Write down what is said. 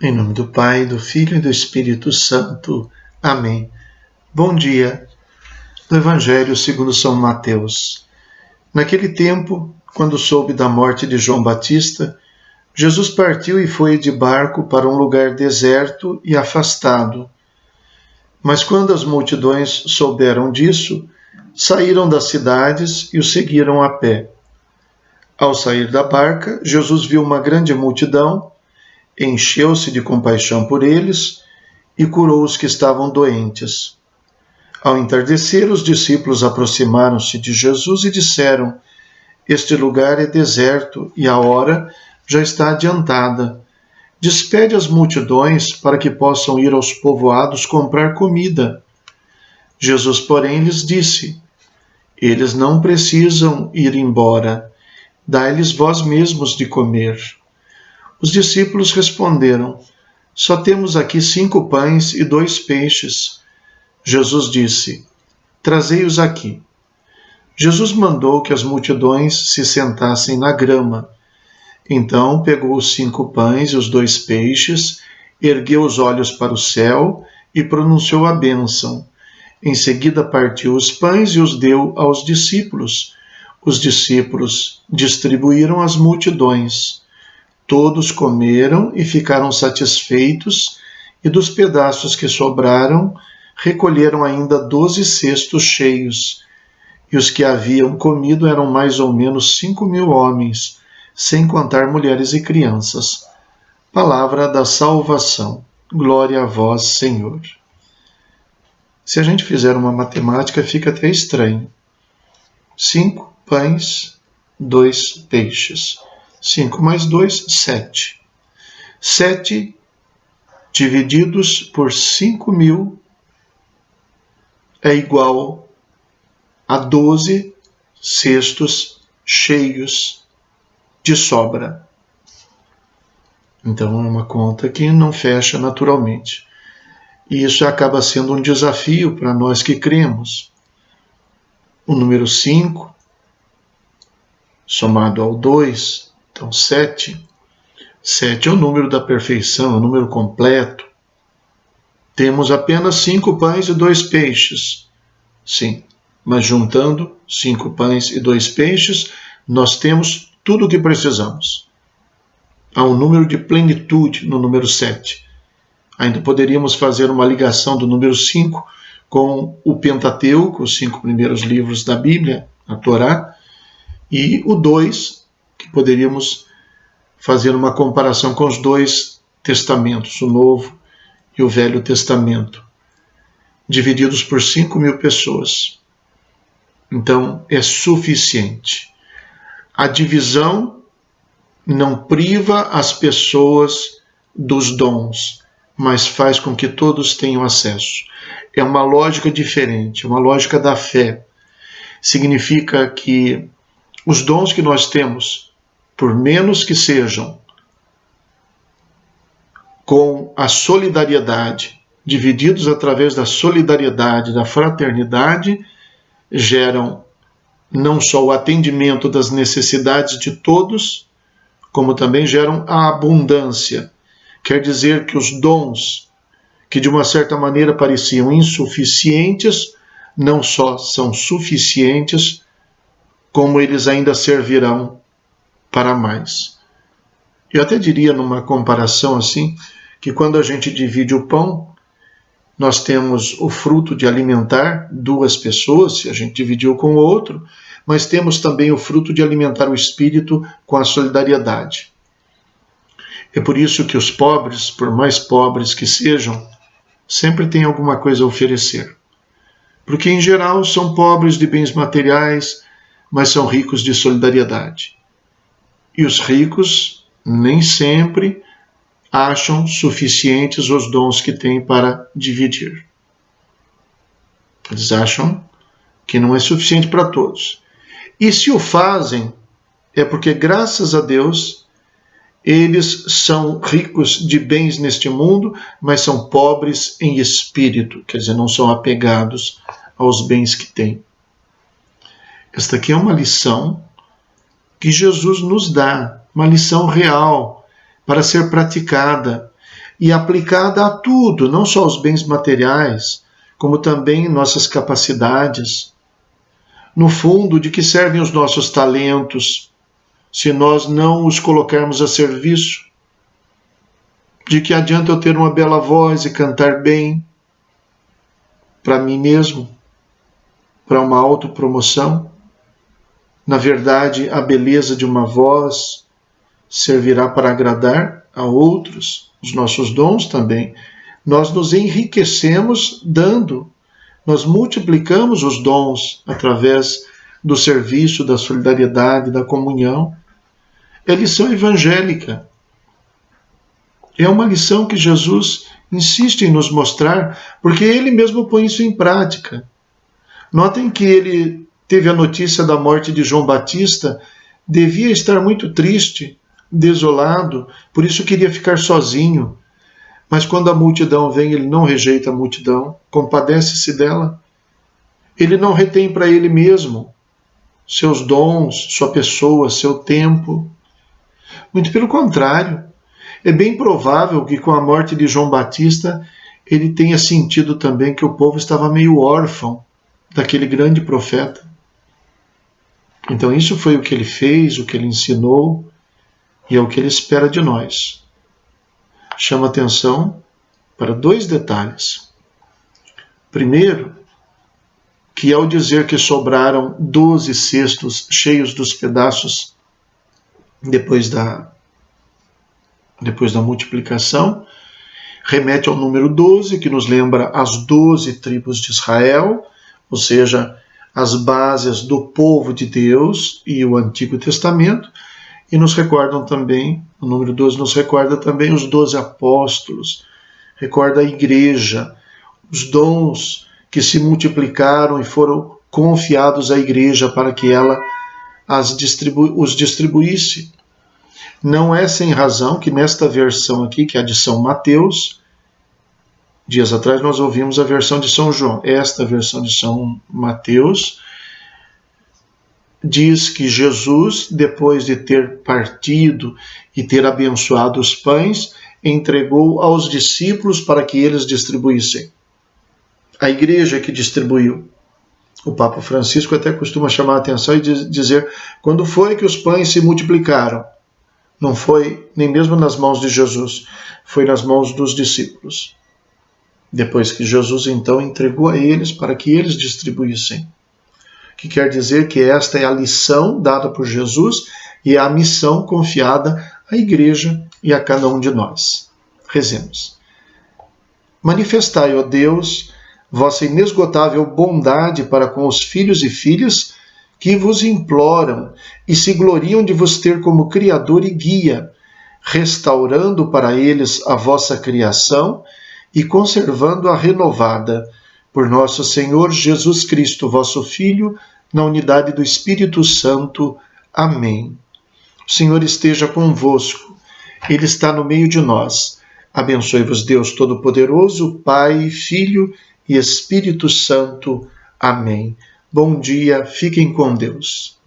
Em nome do Pai, do Filho e do Espírito Santo. Amém. Bom dia. Do Evangelho segundo São Mateus. Naquele tempo, quando soube da morte de João Batista, Jesus partiu e foi de barco para um lugar deserto e afastado. Mas quando as multidões souberam disso, saíram das cidades e o seguiram a pé. Ao sair da barca, Jesus viu uma grande multidão, encheu-se de compaixão por eles e curou os que estavam doentes. Ao entardecer, os discípulos aproximaram-se de Jesus e disseram: Este lugar é deserto e a hora já está adiantada. Despede as multidões para que possam ir aos povoados comprar comida. Jesus, porém, lhes disse: Eles não precisam ir embora. Dai-lhes vós mesmos de comer. Os discípulos responderam: Só temos aqui 5 pães e 2 peixes. Jesus disse: Trazei-os aqui. Jesus mandou que as multidões se sentassem na grama. Então pegou os 5 pães e os 2 peixes, ergueu os olhos para o céu e pronunciou a bênção. Em seguida partiu os pães e os deu aos discípulos. Os discípulos distribuíram às multidões. Todos comeram e ficaram satisfeitos, e dos pedaços que sobraram, recolheram ainda 12 cestos cheios. E os que haviam comido eram mais ou menos 5.000 homens, sem contar mulheres e crianças. Palavra da salvação. Glória a vós, Senhor. Se a gente fizer uma matemática, fica até estranho. 5 pães, 2 peixes. 5 mais 2, 7. 7 divididos por 5.000 é igual a 12 cestos cheios de sobra. Então é uma conta que não fecha naturalmente. E isso acaba sendo um desafio para nós que cremos. O número 5, somado ao 2, então 7. 7 é o número da perfeição, é o número completo. Temos apenas 5 pães e 2 peixes. Sim, mas juntando 5 pães e 2 peixes, nós temos tudo o que precisamos. Há um número de plenitude no número 7. Ainda poderíamos fazer uma ligação do número 5 com o Pentateuco, os 5 primeiros livros da Bíblia, a Torá, e o 2, que poderíamos fazer uma comparação com os 2 testamentos, o Novo e o Velho Testamento, divididos por 5.000 pessoas. Então, é suficiente. A divisão não priva as pessoas dos dons, mas faz com que todos tenham acesso. É uma lógica diferente, uma lógica da fé. Significa que os dons que nós temos, por menos que sejam, com a solidariedade, divididos através da solidariedade, da fraternidade, geram não só o atendimento das necessidades de todos, como também geram a abundância. Quer dizer que os dons, que de uma certa maneira pareciam insuficientes, não só são suficientes, como eles ainda servirão para mais. Eu até diria, numa comparação assim, que quando a gente divide o pão, nós temos o fruto de alimentar 2 pessoas, se a gente dividiu com o outro, mas temos também o fruto de alimentar o espírito com a solidariedade. É por isso que os pobres, por mais pobres que sejam, sempre têm alguma coisa a oferecer. Porque, em geral, são pobres de bens materiais, mas são ricos de solidariedade. E os ricos nem sempre acham suficientes os dons que têm para dividir. Eles acham que não é suficiente para todos. E se o fazem, é porque, graças a Deus, eles são ricos de bens neste mundo, mas são pobres em espírito, quer dizer, não são apegados aos bens que têm. Esta aqui é uma lição que Jesus nos dá, uma lição real para ser praticada. e aplicada a tudo, não só aos bens materiais, como também nossas capacidades. No fundo, de que servem os nossos talentos se nós não os colocarmos a serviço? De que adianta eu ter uma bela voz e cantar bem para mim mesmo, para uma autopromoção? Na verdade, a beleza de uma voz servirá para agradar a outros, os nossos dons também. Nós nos enriquecemos dando, nós multiplicamos os dons através do serviço, da solidariedade, da comunhão. É lição evangélica. É uma lição que Jesus insiste em nos mostrar, porque ele mesmo põe isso em prática. Notem que ele teve a notícia da morte de João Batista, devia estar muito triste, desolado, por isso queria ficar sozinho. Mas quando a multidão vem, ele não rejeita a multidão, compadece-se dela. Ele não retém para ele mesmo seus dons, sua pessoa, seu tempo. Muito pelo contrário, é bem provável que com a morte de João Batista, ele tenha sentido também que o povo estava meio órfão daquele grande profeta. Então isso foi o que ele fez, o que ele ensinou, e é o que ele espera de nós. Chama atenção para 2 detalhes. Primeiro, que ao dizer que sobraram 12 cestos cheios dos pedaços depois da multiplicação, remete ao número 12, que nos lembra as 12 tribos de Israel, ou seja, as bases do povo de Deus e o Antigo Testamento, e nos recordam também, o número 12 nos recorda também os 12 apóstolos, recorda a igreja, os dons que se multiplicaram e foram confiados à igreja para que ela os distribuísse. Não é sem razão que nesta versão aqui, que é a de São Mateus, dias atrás nós ouvimos a versão de São João, esta versão de São Mateus diz que Jesus, depois de ter partido e ter abençoado os pães, entregou aos discípulos para que eles distribuíssem. A igreja que distribuiu. O Papa Francisco até costuma chamar a atenção e dizer, quando foi que os pães se multiplicaram? Não foi nem mesmo nas mãos de Jesus, foi nas mãos dos discípulos. Depois que Jesus então entregou a eles para que eles distribuíssem. Que quer dizer que esta é a lição dada por Jesus e é a missão confiada à igreja e a cada um de nós. Rezemos. Manifestai, ó Deus, vossa inesgotável bondade para com os filhos e filhas que vos imploram e se gloriam de vos ter como Criador e Guia, restaurando para eles a vossa criação e conservando-a renovada, por nosso Senhor Jesus Cristo, vosso Filho, na unidade do Espírito Santo. Amém. O Senhor esteja convosco, Ele está no meio de nós. Abençoe-vos Deus Todo-Poderoso, Pai, Filho e Espírito Santo. Amém. Bom dia, fiquem com Deus.